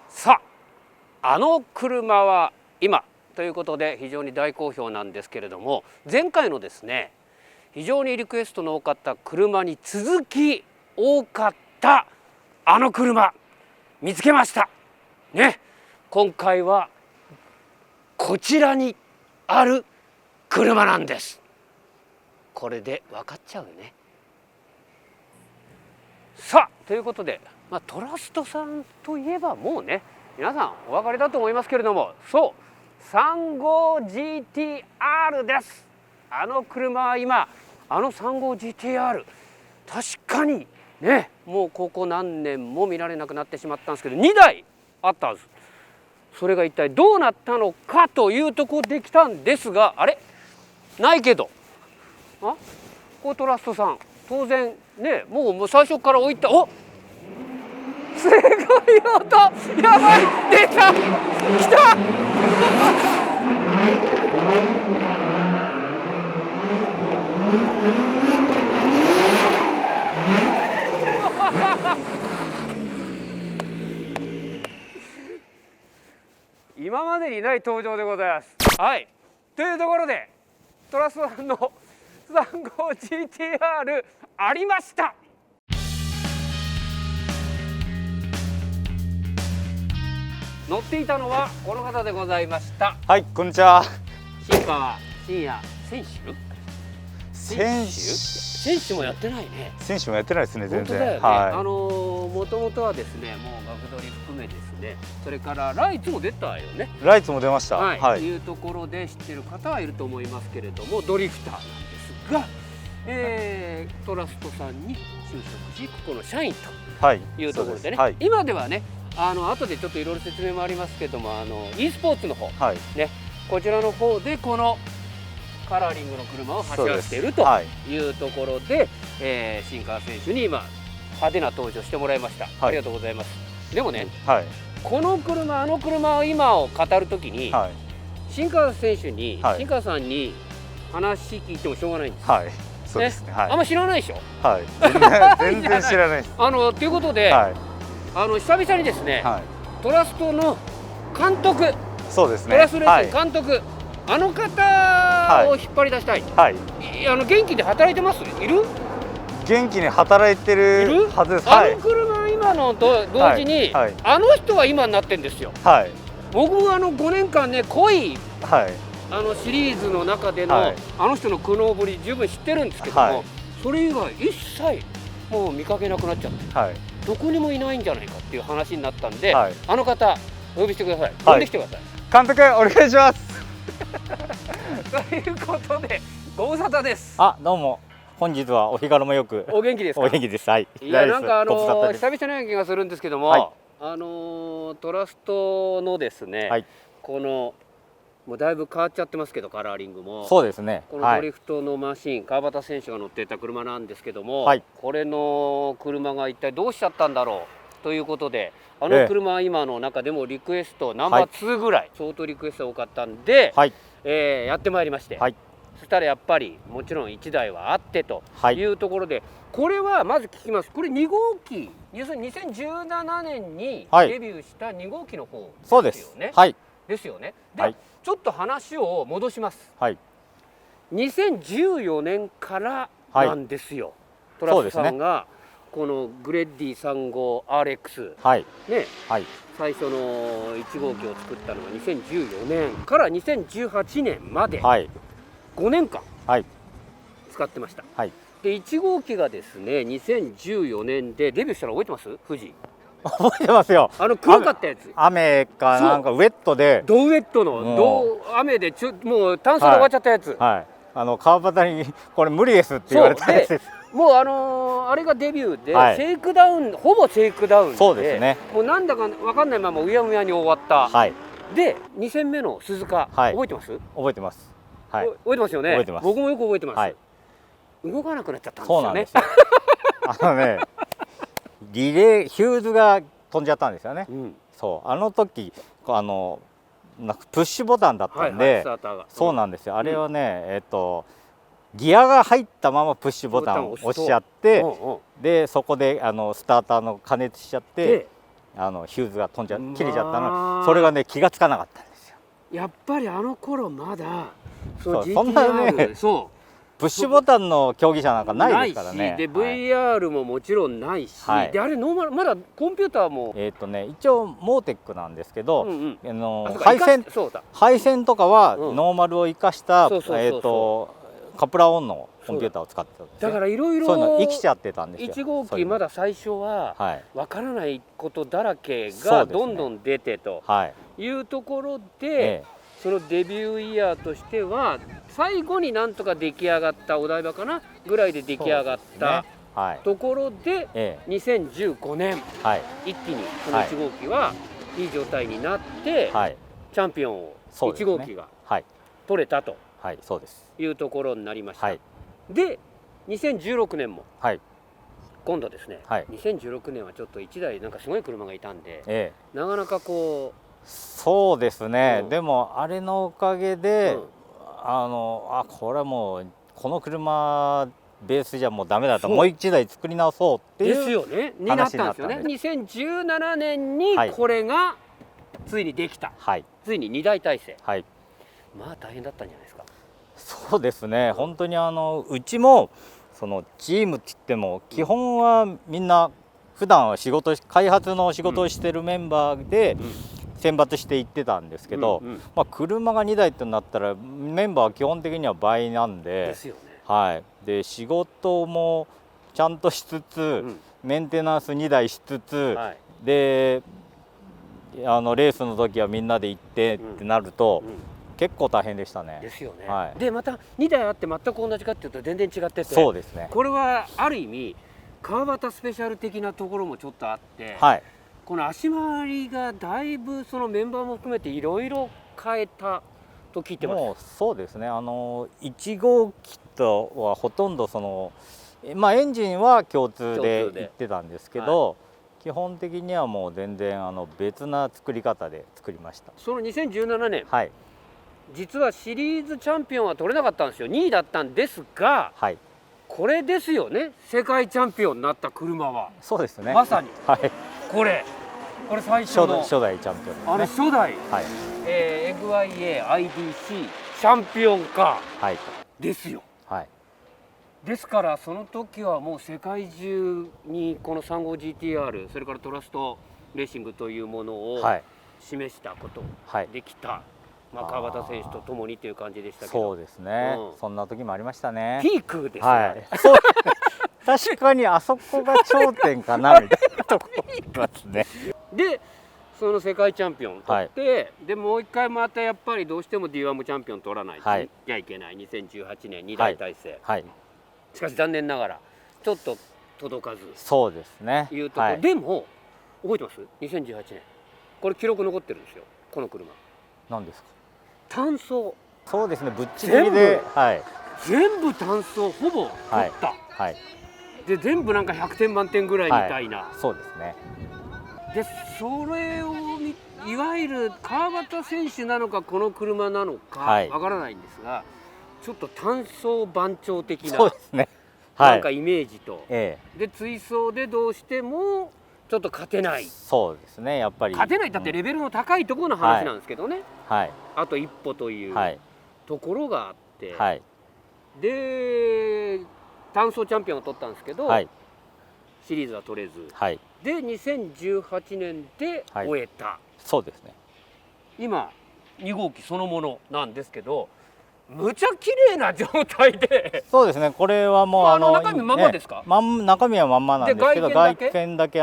さあ、あの車は今ということで非常に大好評なんですけれども、前回のですね非常にリクエストの多かった車に続き多かったあの車見つけましたね。今回はこちらにある車なんです。これで分かっちゃうね。さあということで、トラストさんといえばもうね皆さんお分かりだと思いますけれども、そう 35GTR です。あの車は今あの 35GTR 確かにねもうここ何年も見られなくなってしまったんですけど、2台あったはず。それが一体どうなったのかというところできたんですが、あれないけど、これトラストさん当然ねもう最初から置いた。おすごい音、やばい、出た、来た今までにない登場でございます。はい、というところでトラストさんの 35GTR ありました。乗っていたのはこの方でございました。はい、こんにちは。新川真也選手もやってないね。選手もやってないですね、全然。本当だよね。はい。もともとはですね、もう学取り含めですね、それからライツも出たよね。ライツも出ました。はい。いうところで知ってる方はいると思いますけれども、ドリフターなんですが、トラストさんに就職し、ここの社員というところでね。はい、今ではね、後でちょっといろいろ説明もありますけども、e スポーツの方、はい、ね、こちらの方でこのカラーリングの車を走らせているというところで、新川選手に今派手な登場してもらいました。ありがとうございます。でもね、この車、あの車を今を語るときに、新川選手に、新川さんに話聞いてもしょうがないんです。はい、そうですね。あんま知らないでしょ。はい、全然知らないです。ということで、久々にですね、トラストの監督、そうですね。トラストレースの監督、あの方を引っ張り出したい。はい。元気で働いてます？いる？元気に働いてるはずです。あの車今のと同時に、あの人は今になってんですよ。はい。僕は5年間ね濃いシリーズの中でのあの人の苦悩ぶり十分知ってるんですけども、それ以外一切もう見かけなくなっちゃって、どこにもいないんじゃないかっていう話になったんで、あの方お呼びしてください。呼んできてください。監督お願いします。ということでご無沙汰です。どうも。本日はお日柄もよく。お元気ですか？お元気です。はい。いやなんか久々のような気がするんですけども、トラストのですね、このもうだいぶ変わっちゃってますけどカラーリングも。そうですね。このドリフトのマシン、川端選手が乗っていた車なんですけども、これの車が一体どうしちゃったんだろうということで、あの車は今の中でもリクエストナンバー2ぐらい相当リクエスト多かったんで、やってまいりまして。そしたらやっぱりもちろん1台はあってというところで、これはまず聞きます。これ2号機、要するに2017年にデビューした2号機の方ですよね。ですよね。で、ちょっと話を戻します。2014年からなんですよ。トラストさんがこのグレッディ 35RX ね、最初の1号機を作ったのが2014年から2018年まで。5年間使ってました。で1号機がですね2014年でデビューしたの覚えてます？富士。覚えてますよ。黒かったやつ。雨かなんかウェットで。ドウェットの雨でもう炭素で終わっちゃったやつ。川端にこれ無理ですって言われたやつです。もうあれがデビューで、シェイクダウン、ほぼシェイクダウンで、そうですね。もうなんだかわかんないままうやむやに終わった。で2戦目の鈴鹿、覚えてます？覚えてます。覚えてますよね。僕もよく覚えてます。動かなくなっちゃったんですよね。リレーヒューズが飛んじゃったんですよね。そうあの時プッシュボタンだったんで、そうなんですよ。あれはねギアが入ったままプッシュボタンを押しちゃって、でそこでスターターの加熱しちゃってヒューズが切れちゃったの、それがね気がつかなかったんですよ。やっぱりあの頃まだそんなねプッシュボタンの競技者なんかないですからね。で VR ももちろんないし、であれノーマルまだコンピューターも一応モーテックなんですけど、配線とかはノーマルを生かしたカプラーオンのコンピューターを使ってたんですよ。だからいろいろ生きちゃってたんですよ。1号機まだ最初はわからないことだらけがどんどん出てというところで、そのデビューイヤーとしては最後になんとか出来上がったお台場かなぐらいで出来上がったところで、2015年一気にこの1号機はいい状態になって、チャンピオンを1号機が取れたというところになりました。で2016年も今度ですね、2016年はちょっと1台なんかすごい車がいたんで、なかなかこうそうですね、でもあれのおかげで、これはもうこの車ベースじゃもうダメだと、もう1台作り直そうっていう話になったんですよね。2017年にこれがついにできた、ついに2台体制、まあ大変だったんじゃないですか。そうですね、本当にうちもそのチームって言っても基本はみんな普段は開発の仕事をしてるメンバーで選抜していってたんですけど、車が2台となったらメンバーは基本的には倍なんで、で仕事もちゃんとしつつ、メンテナンス2台しつつ、でレースの時はみんなで行ってってなると、結構大変でしたね。ですよね。でまた2台あって全く同じかっていうと全然違ってて、そうですね。これはある意味川端スペシャル的なところもちょっとあって、この足回りがだいぶそのメンバーも含めていろいろ変えたと聞いてます。もうそうですね。1号機とはほとんどそのエンジンは共通で行ってたんですけど、基本的にはもう全然別な作り方で作りました。その2017年、実はシリーズチャンピオンは取れなかったんですよ。2位だったんですが、これですよね、世界チャンピオンになった車は。そうですね、まさにこれ最初の初代チャンピオンですね。初代、FIA IDC チャンピオンカーですよ。ですからその時はもう世界中にこの 35GTR それからトラストレーシングというものを示したことできた、川端選手とともにという感じでしたけど。そうですね、そんな時もありましたね。ピークですね。確かにあそこが頂点かなみたいなところありますね。でその世界チャンピオン取って、でもう一回またやっぱりどうしても D1 チャンピオン取らないといけない、2018年2大体制、しかし残念ながらちょっと届かず、そうですね、いうところ、でも覚えてます？ 2018 年これ記録残ってるんですよ、この車。何ですか？単走。そうですね、ぶっちぎりで全部単走ほぼ取った、で全部なんか100点満点ぐらいみたいな、そうですね。でそれをいわゆる川端選手なのかこの車なのかわからないんですが、ちょっと単走番長的ななんかイメージと、で追走でどうしてもちょっと勝てない。そうですね、やっぱり勝てないだってレベルの高いところの話なんですけどね、あと一歩というところがあって、で単走チャンピオンを取ったんですけど、シリーズは取れず、で2018年で終えた、そうですね。今2号機そのものなんですけど、むちゃ綺麗な状態で。そうですね、これはもう中身まんまですか？中身はまんまなんですけど、外見だけ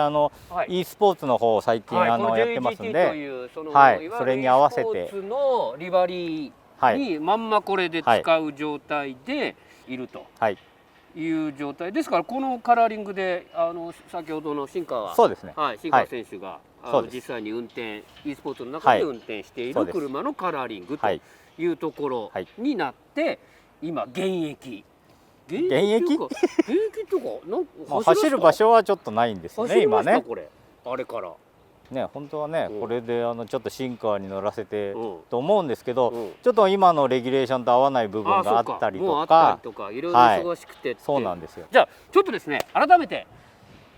e スポーツの方を最近やってますんで、それに合わせてスポーツのリバリーにまんまこれで使う状態でいるという状態ですから、このカラーリングで先ほどの新川、そうですね、新川選手が実際に運転 e スポーツの中で運転している車のカラーリングというところになって、今現役とか走る場所はちょっとないんですね今ね。これあれからね、本当はね、これでちょっとシンカーに乗らせてと思うんですけど、ちょっと今のレギュレーションと合わない部分があったりとか、いろいろ忙しくて、そうなんですよ。じゃあちょっとですね、改めて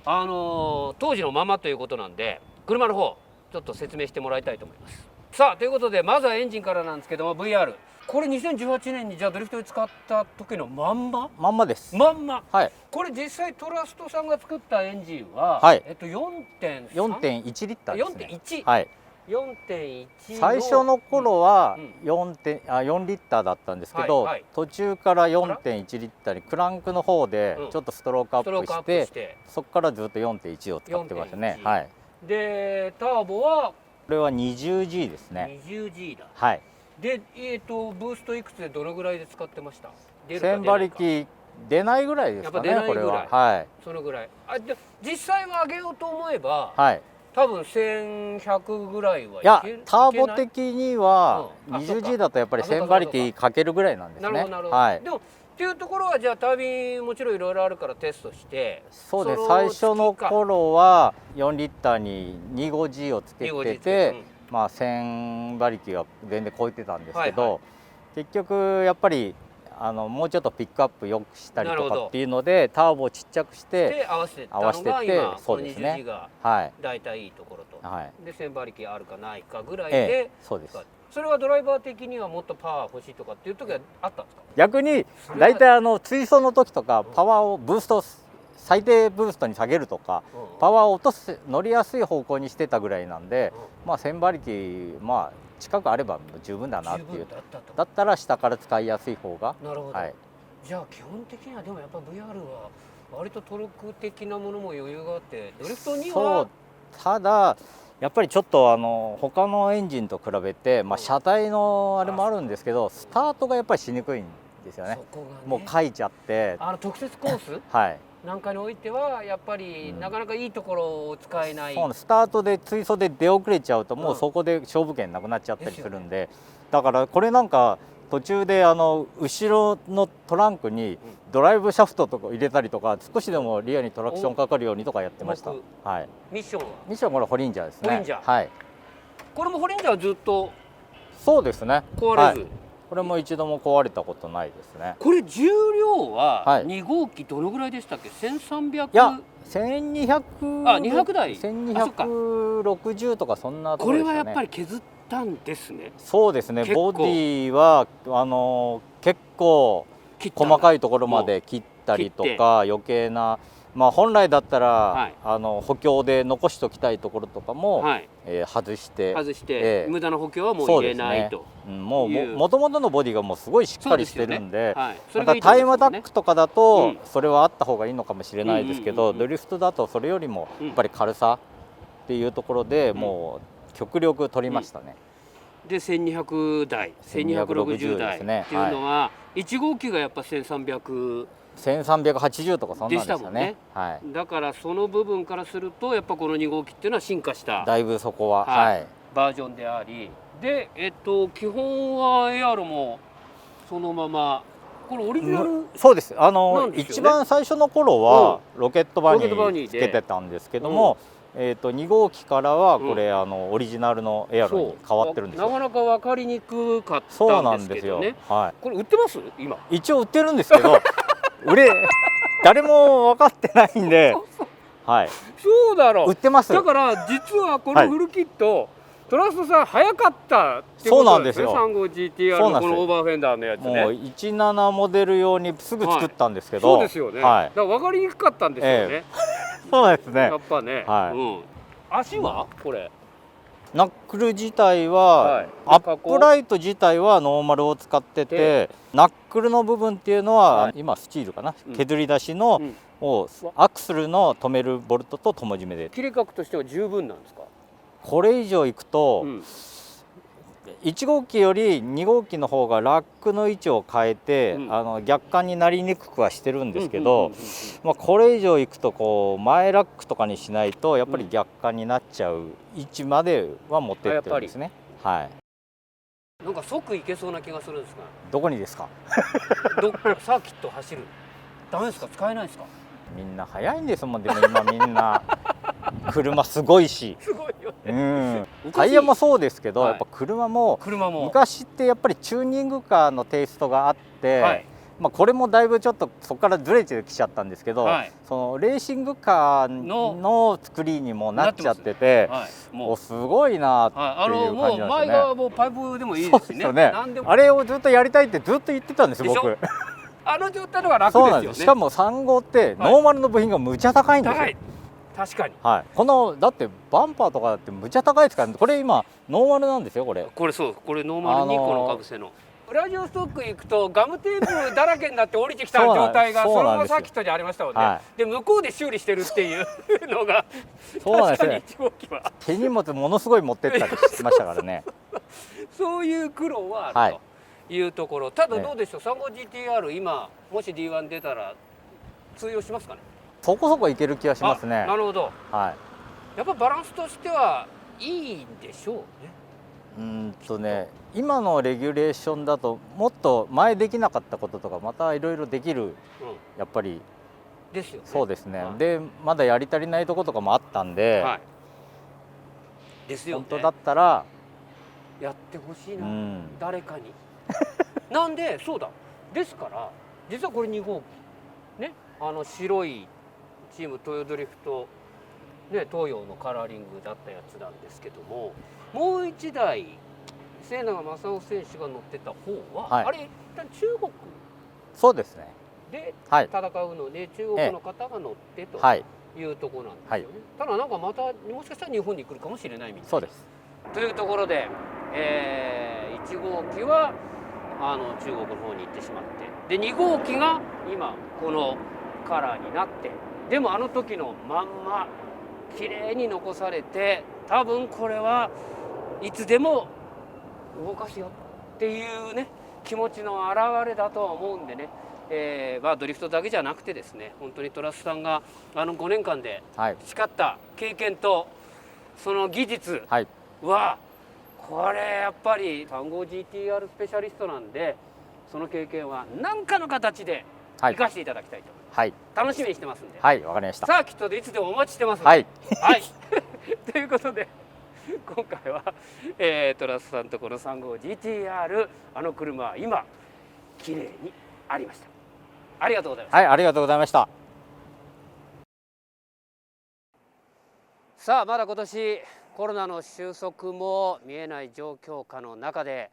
当時のままということなんで、車の方ちょっと説明してもらいたいと思います。さあということでまずはエンジンからなんですけども VR、これ2018年にじゃあドリフトで使った時のまんまです。まんま、はい、これ実際トラストさんが作ったエンジンは、はい、4.1 リッターですね。4.1、はい、4.1最初の頃は4リッターだったんですけど、はいはい、途中から4.1リッターにクランクの方でちょっとストロークアップして、そこからずっと 4.1 を使ってますね。はい、でターボはこれは 20G ですね。20G だ。はい。でブーストいくつでどのぐらいで使ってました？1000馬力出ないぐらいですかね。これは。はい。そのぐらい。で実際は上げようと思えば、はい、多分1100ぐらいはいけない。いやターボ的には 20G だとやっぱり1000馬力かけるぐらいなんですね。なるほどなるほど。はい。でもっていうところはじゃあタービンもちろんいろいろあるからテストして、そうです。最初の頃は4リッターに 25G をつけてて、まあ1000馬力が全然超えてたんですけど、はいはい、結局やっぱりもうちょっとピックアップ良くしたりとかっていうのでターボをちっちゃくして合わせてってそうですね。はい。大体いいところと。はい。で1000馬力あるかないかぐらいで、そうです。それはドライバー的にはもっとパワー欲しいとかっていう時はあったんですか？逆に大体追走の時とかパワーをブースト最低ブーストに下げるとか、パワーを落とす乗りやすい方向にしてたぐらいなんで、まあ1000馬力まあ近くあれば十分だなっていう。だったら下から使いやすい方が。なるほど。はい、じゃあ基本的にはでもやっぱ VR は割とトルク的なものも余裕があってドリフトにはそうただやっぱりちょっと他のエンジンと比べて、まあ、車体のあれもあるんですけどスタートがやっぱりしにくいんですよね。もう書いちゃって特設コースはいなんかにおいてはやっぱりなかなかいいところを使えない、そうスタートで追走で出遅れちゃうともうそこで勝負権なくなっちゃったりするんで、だからこれなんか途中で後ろのトランクにドライブシャフトとか入れたりとか少しでもリアにトラクションかかるようにとかやってました。はい。ミッションこれホリンジャーですね。ホリンジャー。はい。これもホリンジャーはずっとそうですね。壊れず、はい、これも一度も壊れたことないですね。これ重量は2号機どのぐらいでしたっけ？1300。いや1200。200台。1260とかそんなところでしたね。これはやっぱり削ったんですね。そうですね。ボディは結構細かいところまで切ったりとか余計な、まあ本来だったら、はい、補強で残しておきたいところとかも、はい、外して、無駄な補強はもう入れないと。もともとのボディがもうすごいしっかりしてるんで、またタイムダックとかだとそれはあった方がいいのかもしれないですけど、ドリフトだとそれよりもやっぱり軽さっていうところでもう極力取りましたね。で1200台1260台っていうのは1号機がやっぱ1380とかそんなんでしたね。はい。だからその部分からするとやっぱこの2号機っていうのは進化しただいぶそこは、はい、バージョンであり、で基本はエアロもそのままこれオリジナル。そうです。一番最初の頃はロケットバニーつけてたんですけども、2号機からはこれ、オリジナルのエアロに変わってるんですよ。なかなか分かりにくかったんですけどね。そうなんですよ。はい。これ売ってます今？一応売ってるんですけど誰も分かってないんではい。そうだろう。売ってます。だから実はこのフルキット、トラストさん早かったってことですね。35GTR のこのオーバーフェンダーのやつね。もう17モデル用にすぐ作ったんですけど、そうですよね。だから分かりにくかったんですよね。そうですね。やっぱね。はい。足はこれナックル自体は、アップライト自体はノーマルを使ってて、ナックルの部分っていうのは今スチールかな、削り出しのをアクセルの止めるボルトと友締めで。切れ角としては十分なんですか？これ以上いくと、1号機より2号機の方がラックの位置を変えて、逆間になりにくくはしてるんですけど、これ以上いくとこう前ラックとかにしないとやっぱり逆間になっちゃう位置までは持ってってるんですね。はい。なんか即行けそうな気がするんですが。どこにですか？どっかサーキット走る。ダメですか？使えないですか？みんな早いんですもん。でも今みんな車すごいし。すごいよね。タイヤもそうですけど、やっぱ車も昔ってやっぱりチューニングカーのテイストがあって、まあ、これもだいぶちょっとそこからずれてきちゃったんですけど、そのレーシングカーの作りにもなっちゃってて、もうすごいなっていう感じなんですよね。前側もパイプでもいいですね。あれをずっとやりたいってずっと言ってたんですよ、僕。あの状態のが楽ですよね。しかも3号ってノーマルの部品がむちゃ高いんですよ。確かに。このだってバンパーとかだってむちゃ高いですから、これ今ノーマルなんですよ、これ。これノーマル2個のかぶせの。ウラジオストック行くとガムテープだらけになって降りてきた状態がそのままサーキットにありましたもんね。で向こうで修理してるっていうのが確かに1号機は手荷物ものすごい持ってったりしましたからね。そういう苦労はあるというところ。ただどうでしょう、35GTR 今もし D1 出たら通用しますかね。そこそこいける気がしますね。なるほど。やっぱバランスとしてはいいんでしょうね。今のレギュレーションだともっと前できなかったこととかまたいろいろできる、やっぱりですよね。そうですね。でまだやり足りないとことかもあったんで、ですよね。本当だったらやってほしいな、誰かに。なんでそうだ。ですから実はこれ2号機ね、白いチームトヨドリフトね、東洋のカラーリングだったやつなんですけども、もう1台末永正夫選手が乗ってた方は、あれ一旦中国そうですねで戦うので、中国の方が乗ってというところなんですよね。ただなんかまたもしかしたら日本に来るかもしれないみたいな。そうです。というところで、1号機は中国の方に行ってしまって、で2号機が今このカラーになって、でもあの時のまんま綺麗に残されて、多分これはいつでも動かすよっていうね気持ちの表れだとは思うんでね、ドリフトだけじゃなくてですね、本当にトラスさんが5年間で培った経験とその技術は、これやっぱり 35GTR スペシャリストなんで、その経験は何かの形で生かしていただきたいと思います。楽しみにしてますんで。はい、わかりました。サーキットでいつでもお待ちしてますので。ということで今回は、トラスさんとこの 35GTR 車は今綺麗にありました。ありがとうございました。はい、ありがとうございました。さあまだ今年コロナの収束も見えない状況下の中で、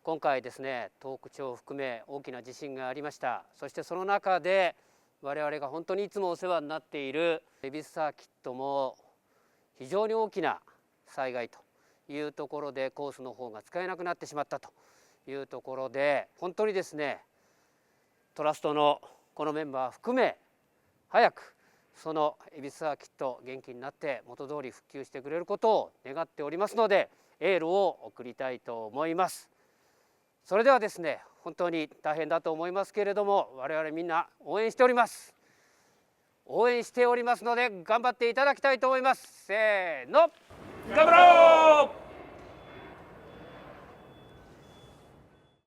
今回ですね東北地方を含め大きな地震がありました。そしてその中で我々が本当にいつもお世話になっている恵比寿サーキットも非常に大きな災害というところでコースの方が使えなくなってしまったというところで、本当にですねトラストのこのメンバー含め早くその恵比寿サーキット元気になって元通り復旧してくれることを願っておりますので、エールを送りたいと思います。それではですね、本当に大変だと思いますけれども、我々みんな応援しております。応援しておりますので頑張っていただきたいと思います。せーの、頑張ろう。